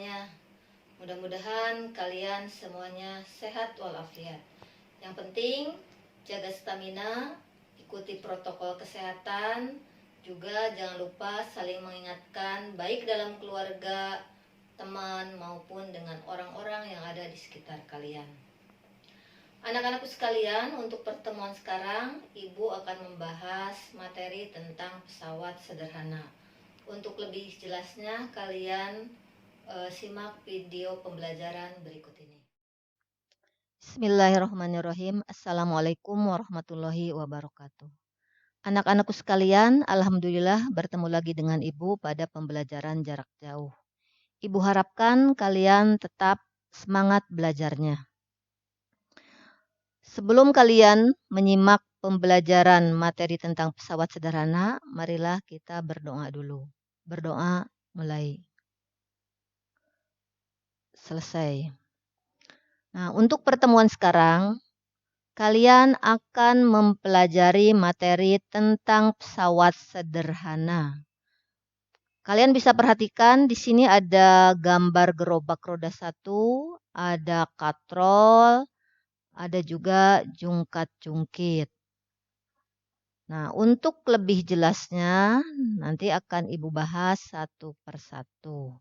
semuanya. Mudah-mudahan kalian semuanya sehat walafiat. Yang penting jaga stamina, ikuti protokol kesehatan, juga jangan lupa saling mengingatkan baik dalam keluarga, teman maupun dengan orang-orang yang ada di sekitar kalian. Anak-anakku sekalian, untuk pertemuan sekarang Ibu akan membahas materi tentang pesawat sederhana. Untuk lebih jelasnya kalian simak video pembelajaran berikut ini. Bismillahirrahmanirrahim. Assalamualaikum warahmatullahi wabarakatuh. Anak-anakku sekalian, alhamdulillah bertemu lagi dengan Ibu pada pembelajaran jarak jauh. Ibu harapkan kalian tetap semangat belajarnya. Sebelum kalian menyimak pembelajaran materi tentang pesawat sederhana, marilah kita berdoa dulu. Berdoa mulai. Selesai. Nah, untuk pertemuan sekarang, kalian akan mempelajari materi tentang pesawat sederhana. Kalian bisa perhatikan di sini ada gambar gerobak roda 1, ada katrol, ada juga jungkat-jungkit. Nah, untuk lebih jelasnya nanti akan Ibu bahas satu persatu.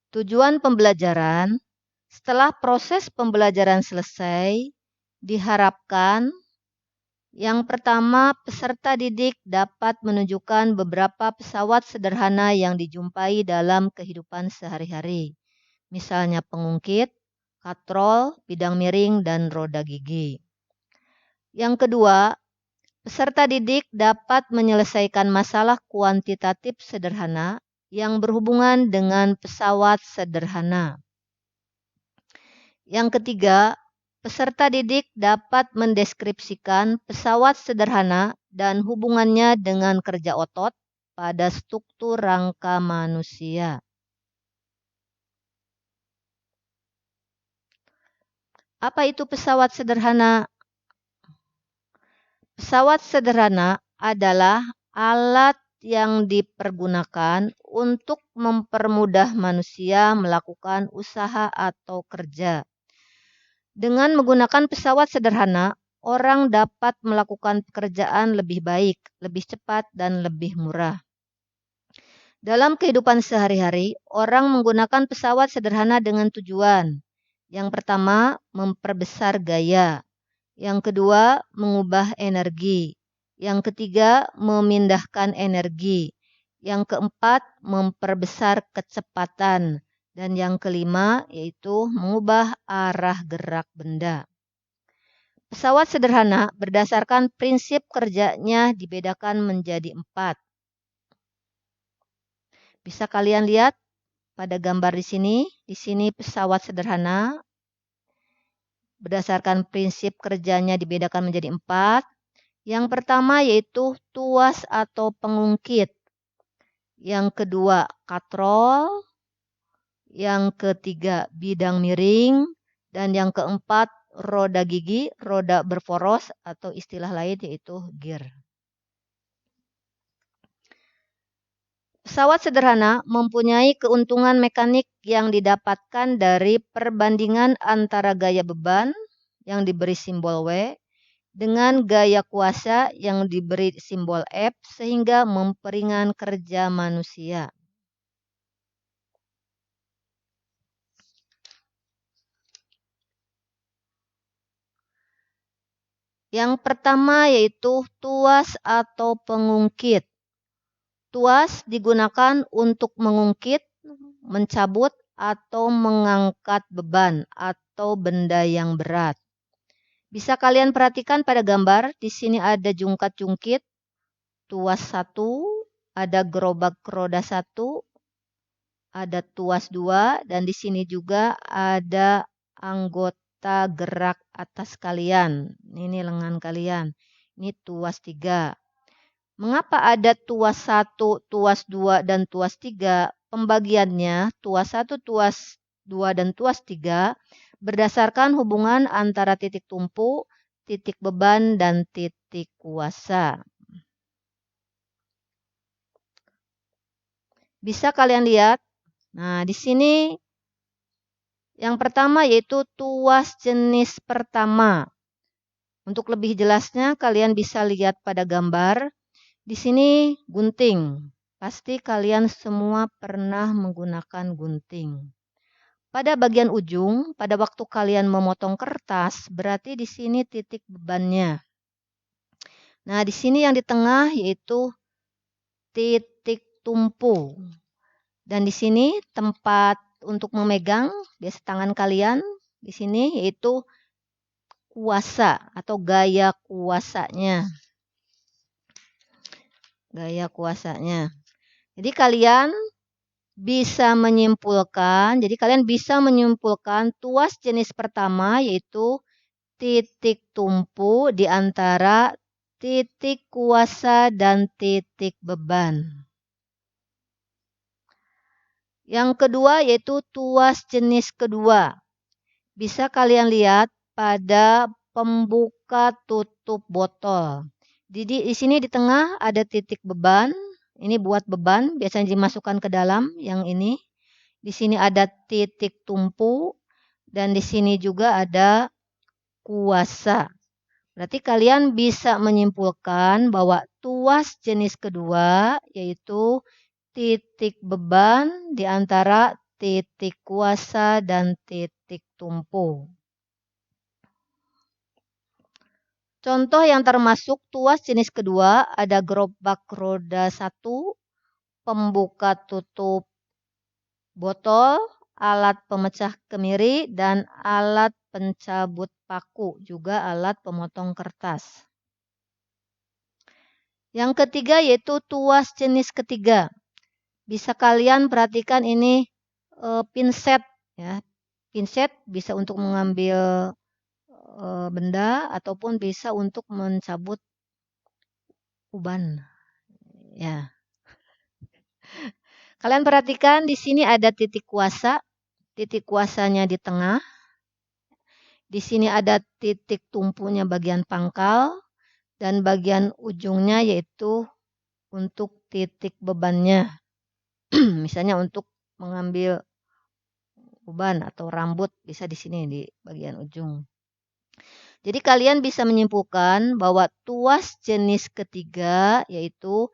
Tujuan pembelajaran, setelah proses pembelajaran selesai, diharapkan yang pertama, peserta didik dapat menunjukkan beberapa pesawat sederhana yang dijumpai dalam kehidupan sehari-hari. Misalnya pengungkit, katrol, bidang miring, dan roda gigi. Yang kedua, peserta didik dapat menyelesaikan masalah kuantitatif sederhana yang berhubungan dengan pesawat sederhana. Yang ketiga, peserta didik dapat mendeskripsikan pesawat sederhana dan hubungannya dengan kerja otot pada struktur rangka manusia. Apa itu pesawat sederhana? Pesawat sederhana adalah alat yang dipergunakan untuk mempermudah manusia melakukan usaha atau kerja. Dengan menggunakan pesawat sederhana, orang dapat melakukan pekerjaan lebih baik, lebih cepat, dan lebih murah. Dalam kehidupan sehari-hari, orang menggunakan pesawat sederhana dengan tujuan. Yang pertama, memperbesar gaya. Yang kedua, mengubah energi. Yang ketiga, memindahkan energi. Yang keempat, memperbesar kecepatan. Dan yang kelima, yaitu mengubah arah gerak benda. Pesawat sederhana berdasarkan prinsip kerjanya dibedakan menjadi 4. Bisa kalian lihat pada gambar di sini. Di sini pesawat sederhana berdasarkan prinsip kerjanya dibedakan menjadi 4. Yang pertama yaitu tuas atau pengungkit. Yang kedua katrol. Yang ketiga bidang miring. Dan yang keempat roda gigi, roda berporos atau istilah lain yaitu gear. Pesawat sederhana mempunyai keuntungan mekanik yang didapatkan dari perbandingan antara gaya beban yang diberi simbol W dengan gaya kuasa yang diberi simbol F sehingga memperingan kerja manusia. Yang pertama yaitu tuas atau pengungkit. Tuas digunakan untuk mengungkit, mencabut, atau mengangkat beban atau benda yang berat. Bisa kalian perhatikan pada gambar, di sini ada jungkat-jungkit, tuas 1, ada gerobak roda 1, ada tuas 2, dan di sini juga ada anggota gerak atas kalian. Ini lengan kalian. Ini tuas 3. Mengapa ada tuas 1, tuas 2, dan tuas 3? Pembagiannya tuas 1, tuas 2, dan tuas 3 berdasarkan hubungan antara titik tumpu, titik beban, dan titik kuasa. Bisa kalian lihat. Nah, di sini yang pertama yaitu tuas jenis pertama. Untuk lebih jelasnya kalian bisa lihat pada gambar. Di sini gunting. Pasti kalian semua pernah menggunakan gunting. Pada bagian ujung, pada waktu kalian memotong kertas, berarti di sini titik bebannya. Nah, di sini yang di tengah yaitu titik tumpu. Dan di sini tempat untuk memegang biasa tangan kalian di sini yaitu kuasa atau gaya kuasanya. Gaya kuasanya. Jadi kalian bisa menyimpulkan tuas jenis pertama yaitu titik tumpu di antara titik kuasa dan titik beban. Yang kedua yaitu tuas jenis kedua. Bisa kalian lihat pada pembuka tutup botol. Jadi di sini di tengah ada titik beban. Ini buat beban, biasanya dimasukkan ke dalam yang ini. Di sini ada titik tumpu dan di sini juga ada kuasa. Berarti kalian bisa menyimpulkan bahwa tuas jenis kedua yaitu titik beban di antara titik kuasa dan titik tumpu. Contoh yang termasuk tuas jenis kedua ada gerobak roda 1, pembuka tutup botol, alat pemecah kemiri, dan alat pencabut paku, juga alat pemotong kertas. Yang ketiga yaitu tuas jenis ketiga. Bisa kalian perhatikan ini pinset ya. Pinset bisa untuk mengambil benda ataupun bisa untuk mencabut uban. Ya. Kalian perhatikan di sini ada titik kuasa. Titik kuasanya di tengah. Di sini ada titik tumpunya bagian pangkal dan bagian ujungnya yaitu untuk titik bebannya. Misalnya untuk mengambil uban atau rambut bisa di sini di bagian ujung. Jadi kalian bisa menyimpulkan bahwa tuas jenis ketiga yaitu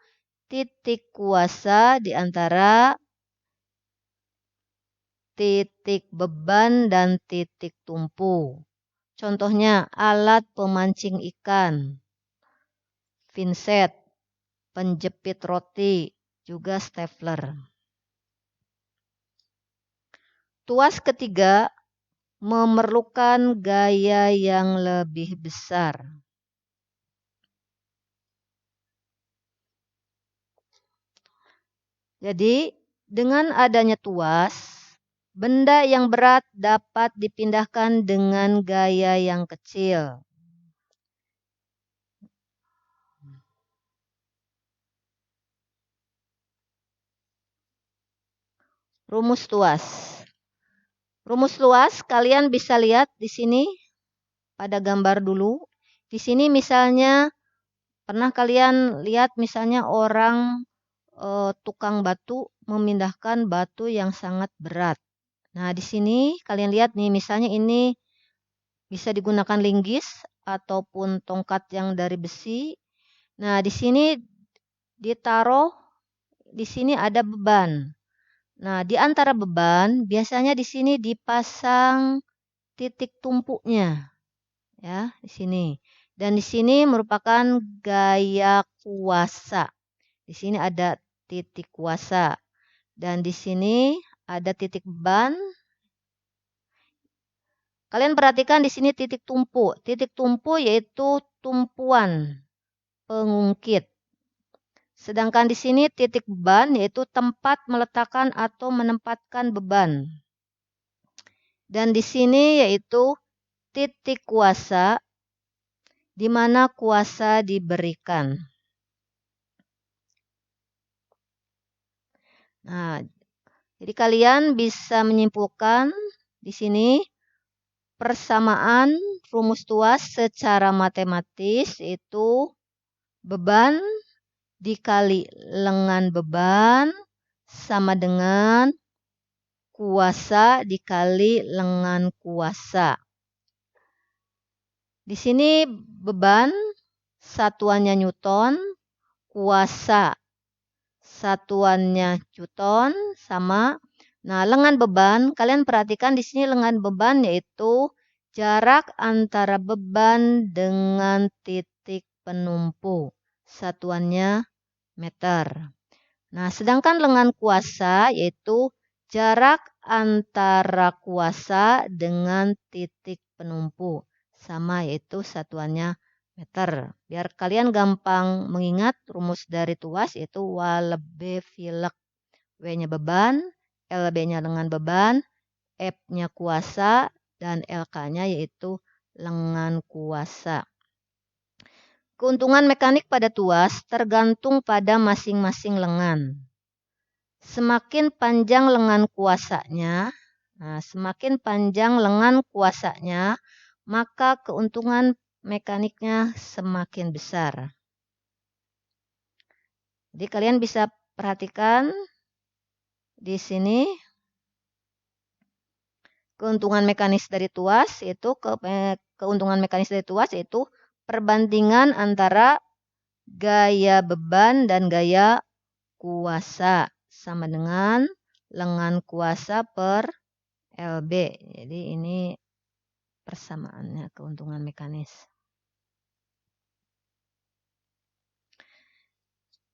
titik kuasa di antara titik beban dan titik tumpu. Contohnya alat pemancing ikan, pinset, penjepit roti, juga stapler. Tuas ketiga memerlukan gaya yang lebih besar. Jadi, dengan adanya tuas, benda yang berat dapat dipindahkan dengan gaya yang kecil. Rumus tuas. Rumus tuas kalian bisa lihat di sini pada gambar dulu. Di sini misalnya pernah kalian lihat misalnya orang tukang batu memindahkan batu yang sangat berat. Nah, di sini kalian lihat nih misalnya ini bisa digunakan linggis ataupun tongkat yang dari besi. Nah, di sini ditaruh di sini ada beban. Nah, di antara beban biasanya di sini dipasang titik tumpuknya. Ya, di sini. Dan di sini merupakan gaya kuasa. Di sini ada titik kuasa. Dan di sini ada titik beban. Kalian perhatikan di sini titik tumpu. Titik tumpu yaitu tumpuan pengungkit. Sedangkan di sini titik beban yaitu tempat meletakkan atau menempatkan beban. Dan di sini yaitu titik kuasa di mana kuasa diberikan. Nah, jadi kalian bisa menyimpulkan di sini persamaan rumus tuas secara matematis itu beban dikali lengan beban sama dengan kuasa dikali lengan kuasa. Di sini beban satuannya Newton, kuasa satuannya Newton sama. Nah, lengan beban, kalian perhatikan di sini lengan beban yaitu jarak antara beban dengan titik penumpu. Satuannya meter. Nah, sedangkan lengan kuasa yaitu jarak antara kuasa dengan titik penumpu. Sama yaitu satuannya meter. Biar kalian gampang mengingat rumus dari tuas yaitu W lebih filek. W-nya beban, LB-nya lengan beban, F-nya kuasa, dan LK-nya yaitu lengan kuasa. Keuntungan mekanik pada tuas tergantung pada masing-masing lengan. Semakin panjang lengan kuasanya, maka keuntungan mekaniknya semakin besar. Jadi kalian bisa perhatikan di sini keuntungan mekanis dari tuas itu perbandingan antara gaya beban dan gaya kuasa sama dengan lengan kuasa per LB. Jadi ini persamaannya keuntungan mekanis.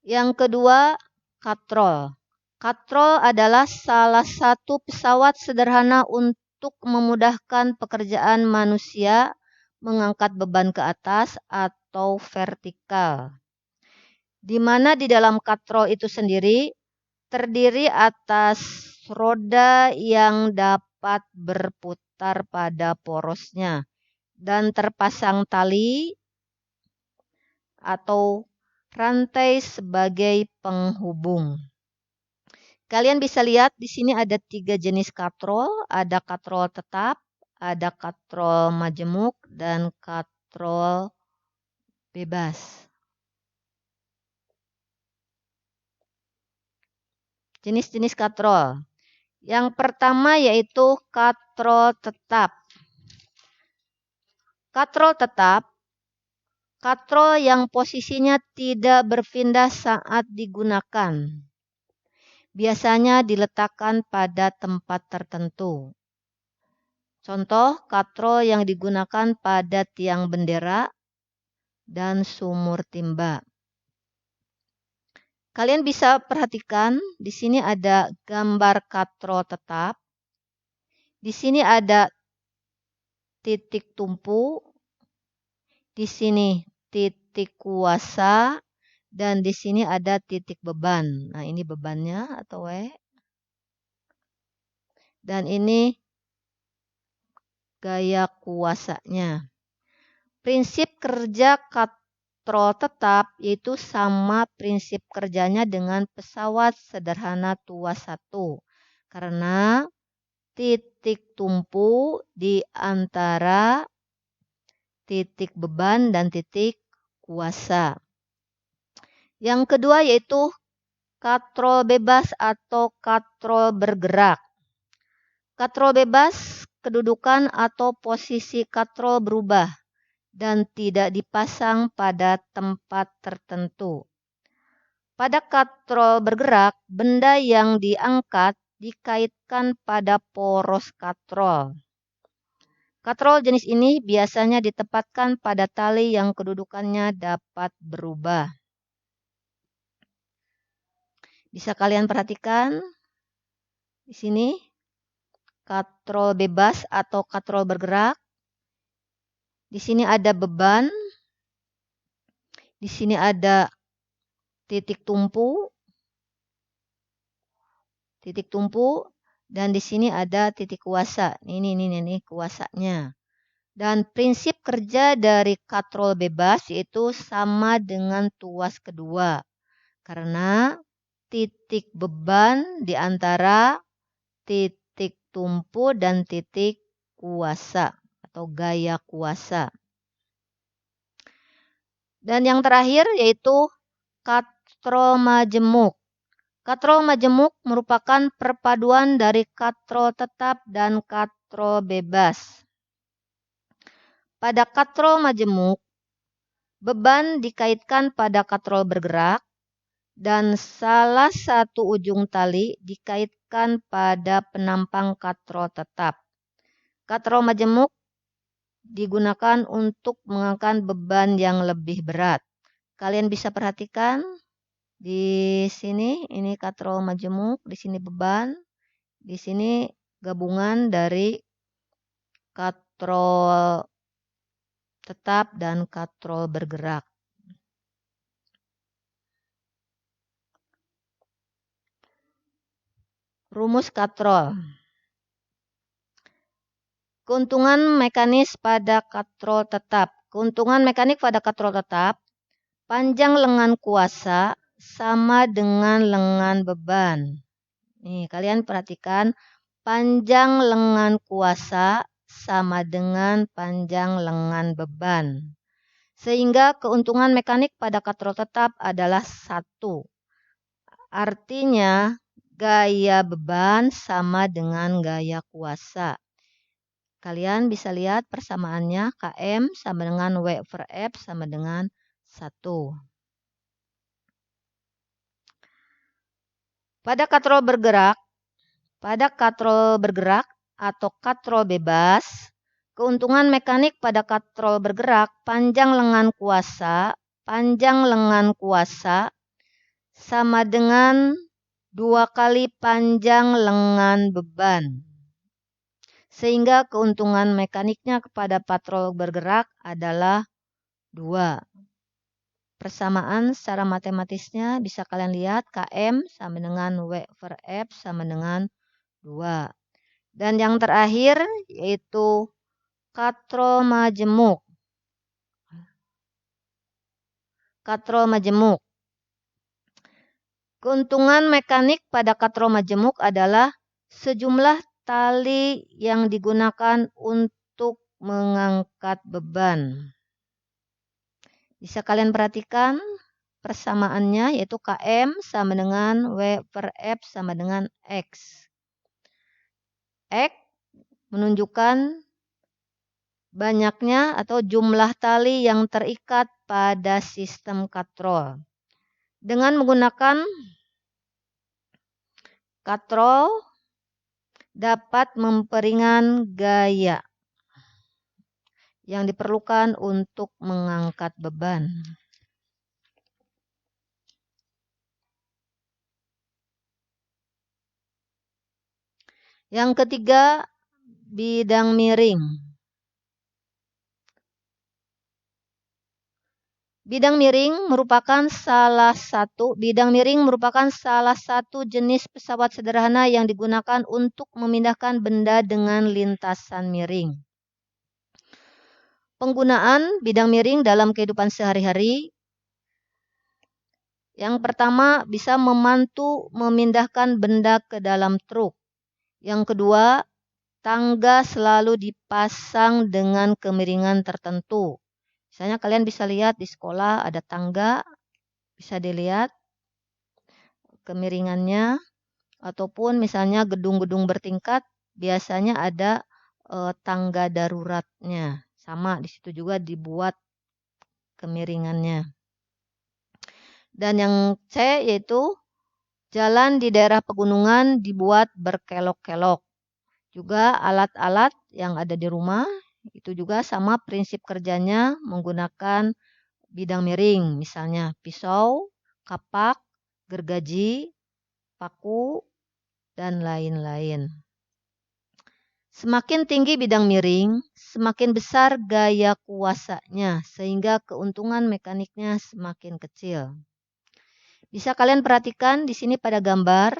Yang kedua, katrol. Katrol adalah salah satu pesawat sederhana untuk memudahkan pekerjaan manusia mengangkat beban ke atas atau vertikal. Di mana di dalam katrol itu sendiri terdiri atas roda yang dapat berputar pada porosnya dan terpasang tali atau rantai sebagai penghubung. Kalian bisa lihat di sini ada 3 jenis katrol, ada katrol tetap, ada katrol majemuk, dan katrol bebas. Jenis-jenis katrol. Yang pertama yaitu katrol tetap. Katrol tetap, katrol yang posisinya tidak berpindah saat digunakan. Biasanya diletakkan pada tempat tertentu. Contoh, katrol yang digunakan pada tiang bendera dan sumur timba. Kalian bisa perhatikan, di sini ada gambar katrol tetap. Di sini ada titik tumpu. Di sini titik kuasa. Dan di sini ada titik beban. Nah, ini bebannya atau W. Dan ini gaya kuasanya. Prinsip kerja katrol tetap yaitu sama prinsip kerjanya dengan pesawat sederhana tuas 1. Karena titik tumpu di antara titik beban dan titik kuasa. Yang kedua yaitu katrol bebas atau katrol bergerak. Katrol bebas, kedudukan atau posisi katrol berubah dan tidak dipasang pada tempat tertentu. Pada katrol bergerak, benda yang diangkat dikaitkan pada poros katrol. Katrol jenis ini biasanya ditempatkan pada tali yang kedudukannya dapat berubah. Bisa kalian perhatikan di sini katrol bebas atau katrol bergerak. Di sini ada beban. Di sini ada titik tumpu. Dan di sini ada titik kuasa. Ini kuasanya. Dan prinsip kerja dari katrol bebas yaitu sama dengan tuas kedua. Karena titik beban di antara titik tumpu dan titik kuasa atau gaya kuasa. Dan yang terakhir yaitu katrol majemuk. Katrol majemuk merupakan perpaduan dari katrol tetap dan katrol bebas. Pada katrol majemuk, beban dikaitkan pada katrol bergerak dan salah satu ujung tali dikaitkan pada penampang katrol tetap. Katrol majemuk digunakan untuk mengangkat beban yang lebih berat. Kalian bisa perhatikan di sini ini katrol majemuk, di sini beban, di sini gabungan dari katrol tetap dan katrol bergerak. Rumus katrol. Keuntungan mekanis pada katrol tetap. Keuntungan mekanik pada katrol tetap, panjang lengan kuasa sama dengan lengan beban. Nih, kalian perhatikan, panjang lengan kuasa sama dengan panjang lengan beban. Sehingga keuntungan mekanik pada katrol tetap adalah 1. Artinya, gaya beban sama dengan gaya kuasa. Kalian bisa lihat persamaannya, Km sama dengan W per F sama dengan 1. Pada katrol bergerak atau katrol bebas, keuntungan mekanik pada katrol bergerak, panjang lengan kuasa sama dengan 2 kali panjang lengan beban. Sehingga keuntungan mekaniknya kepada katrol bergerak adalah 2. Persamaan secara matematisnya bisa kalian lihat, Km sama dengan W per F sama dengan 2. Dan yang terakhir yaitu katrol majemuk. Katrol majemuk. Keuntungan mekanik pada katrol majemuk adalah sejumlah tali yang digunakan untuk mengangkat beban. Bisa kalian perhatikan persamaannya yaitu Km sama dengan W per F sama dengan X. X menunjukkan banyaknya atau jumlah tali yang terikat pada sistem katrol. Dengan menggunakan katrol dapat memperingan gaya yang diperlukan untuk mengangkat beban. Yang ketiga, bidang miring. Bidang miring merupakan salah satu jenis pesawat sederhana yang digunakan untuk memindahkan benda dengan lintasan miring. Penggunaan bidang miring dalam kehidupan sehari-hari. Yang pertama, bisa membantu memindahkan benda ke dalam truk. Yang kedua, tangga selalu dipasang dengan kemiringan tertentu. Misalnya kalian bisa lihat di sekolah ada tangga, bisa dilihat kemiringannya. Ataupun misalnya gedung-gedung bertingkat, biasanya ada tangga daruratnya. Sama, di situ juga dibuat kemiringannya. Dan yang C yaitu jalan di daerah pegunungan dibuat berkelok-kelok. Juga alat-alat yang ada di rumah itu juga sama prinsip kerjanya menggunakan bidang miring. Misalnya pisau, kapak, gergaji, paku, dan lain-lain. Semakin tinggi bidang miring, semakin besar gaya kuasanya, sehingga keuntungan mekaniknya semakin kecil. Bisa kalian perhatikan di sini pada gambar,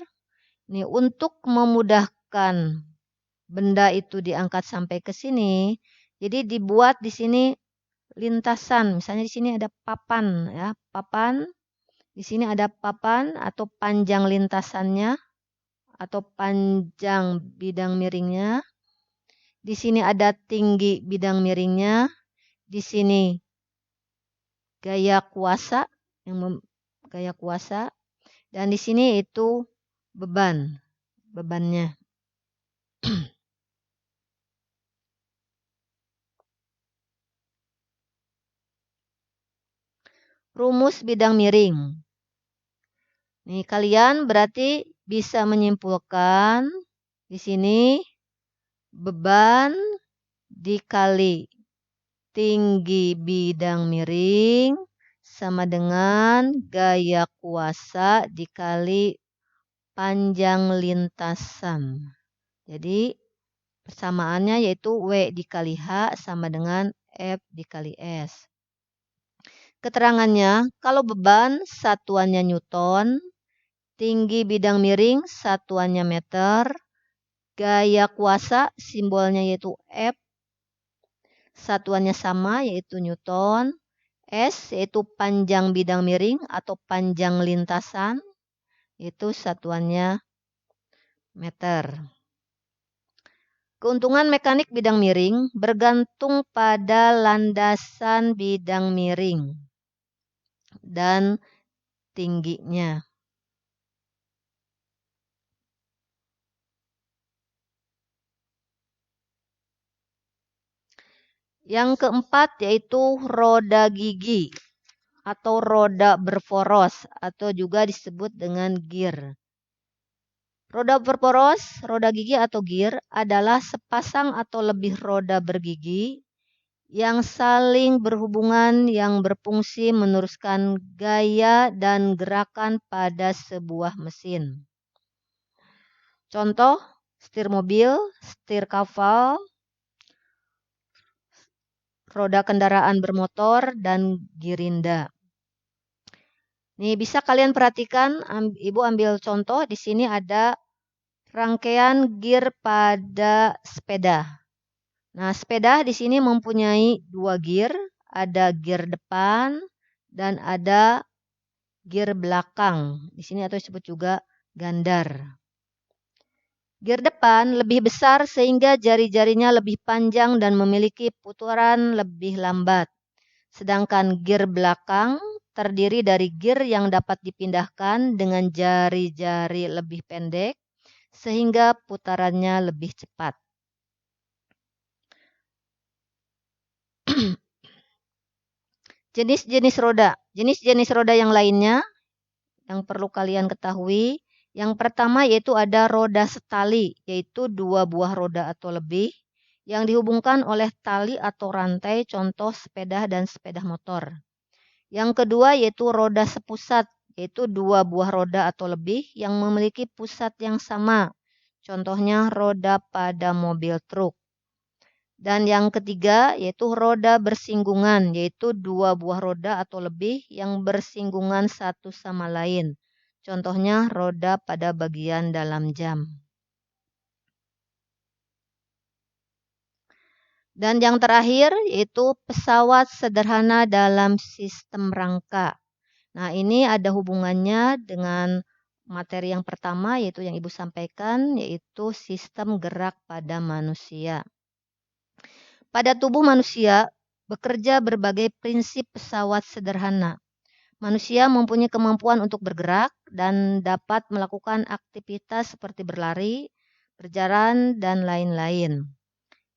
nih untuk memudahkan benda itu diangkat sampai ke sini, jadi dibuat di sini lintasan. Misalnya di sini ada papan, ya, papan. Di sini ada papan atau panjang lintasannya atau panjang bidang miringnya. Di sini ada tinggi bidang miringnya. Di sini gaya kuasa Dan di sini itu bebannya. Rumus bidang miring. Nih, kalian berarti bisa menyimpulkan di sini beban dikali tinggi bidang miring sama dengan gaya kuasa dikali panjang lintasan. Jadi persamaannya yaitu W dikali H sama dengan F dikali S. Keterangannya, kalau beban satuannya Newton, tinggi bidang miring satuannya meter, gaya kuasa simbolnya yaitu F, satuannya sama yaitu Newton, S yaitu panjang bidang miring atau panjang lintasan, itu satuannya meter. Keuntungan mekanik bidang miring bergantung pada landasan bidang miring dan tingginya. Yang keempat yaitu roda gigi atau roda berporos atau juga disebut dengan gear. Roda berporos, roda gigi atau gear adalah sepasang atau lebih roda bergigi yang saling berhubungan yang berfungsi meneruskan gaya dan gerakan pada sebuah mesin. Contoh, setir mobil, setir kapal, roda kendaraan bermotor, dan girinda. Nih, bisa kalian perhatikan, Ibu ambil contoh, di sini ada rangkaian gear pada sepeda. Nah, sepeda di sini mempunyai 2 gear, ada gear depan dan ada gear belakang. Di sini atau disebut juga gandar. Gear depan lebih besar sehingga jari-jarinya lebih panjang dan memiliki putaran lebih lambat. Sedangkan gear belakang terdiri dari gear yang dapat dipindahkan dengan jari-jari lebih pendek sehingga putarannya lebih cepat. Jenis-jenis roda. Jenis-jenis roda yang lainnya yang perlu kalian ketahui. Yang pertama yaitu ada roda setali, yaitu 2 buah roda atau lebih yang dihubungkan oleh tali atau rantai, contoh sepeda dan sepeda motor. Yang kedua yaitu roda sepusat, yaitu 2 buah roda atau lebih yang memiliki pusat yang sama, contohnya roda pada mobil truk. Dan yang ketiga yaitu roda bersinggungan, yaitu 2 buah roda atau lebih yang bersinggungan satu sama lain. Contohnya roda pada bagian dalam jam. Dan yang terakhir yaitu pesawat sederhana dalam sistem rangka. Nah, ini ada hubungannya dengan materi yang pertama yaitu yang Ibu sampaikan, yaitu sistem gerak pada manusia. Pada tubuh manusia bekerja berbagai prinsip pesawat sederhana. Manusia mempunyai kemampuan untuk bergerak dan dapat melakukan aktivitas seperti berlari, berjalan, dan lain-lain.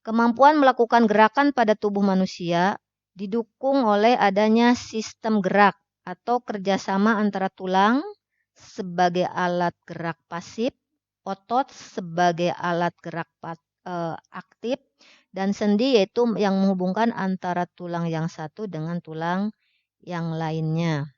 Kemampuan melakukan gerakan pada tubuh manusia didukung oleh adanya sistem gerak atau kerjasama antara tulang sebagai alat gerak pasif, otot sebagai alat gerak aktif, dan sendi yaitu yang menghubungkan antara tulang yang satu dengan tulang yang lainnya.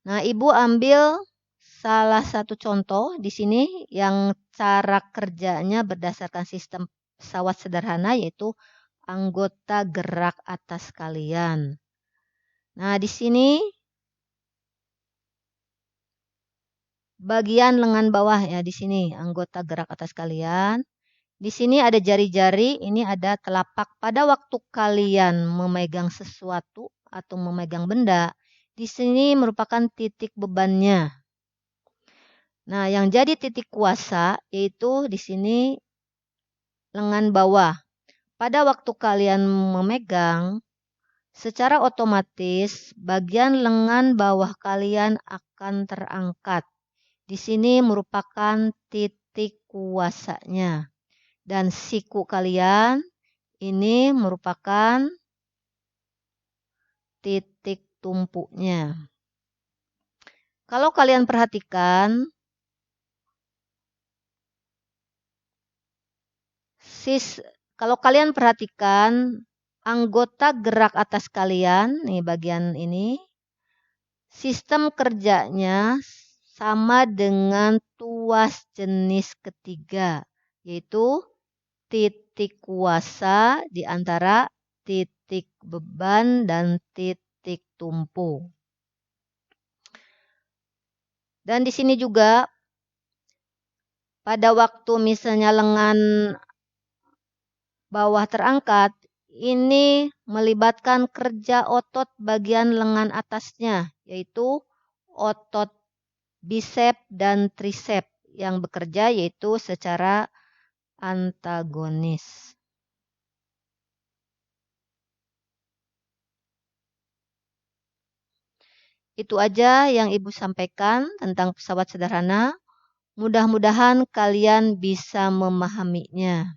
Nah, Ibu ambil salah satu contoh di sini yang cara kerjanya berdasarkan sistem pesawat sederhana yaitu anggota gerak atas kalian. Nah, di sini bagian lengan bawah ya di sini anggota gerak atas kalian. Di sini ada jari-jari, ini ada telapak. Pada waktu kalian memegang sesuatu atau memegang benda, di sini merupakan titik bebannya. Nah, yang jadi titik kuasa yaitu di sini lengan bawah. Pada waktu kalian memegang, secara otomatis bagian lengan bawah kalian akan terangkat. Di sini merupakan titik kuasanya. Dan siku kalian ini merupakan titik tumpuknya. Kalau kalian perhatikan, anggota gerak atas kalian, nih bagian ini, sistem kerjanya sama dengan tuas jenis ketiga, yaitu titik kuasa di antara titik beban dan titik tumpu. Dan di sini juga pada waktu misalnya lengan bawah terangkat, ini melibatkan kerja otot bagian lengan atasnya, yaitu otot bisep dan trisep yang bekerja yaitu secara antagonis. Itu aja yang Ibu sampaikan tentang pesawat sederhana. Mudah-mudahan kalian bisa memahaminya.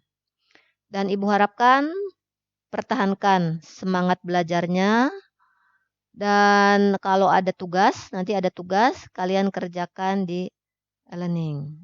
Dan Ibu harapkan pertahankan semangat belajarnya. Dan kalau ada tugas, nanti ada tugas, kalian kerjakan di e-learning.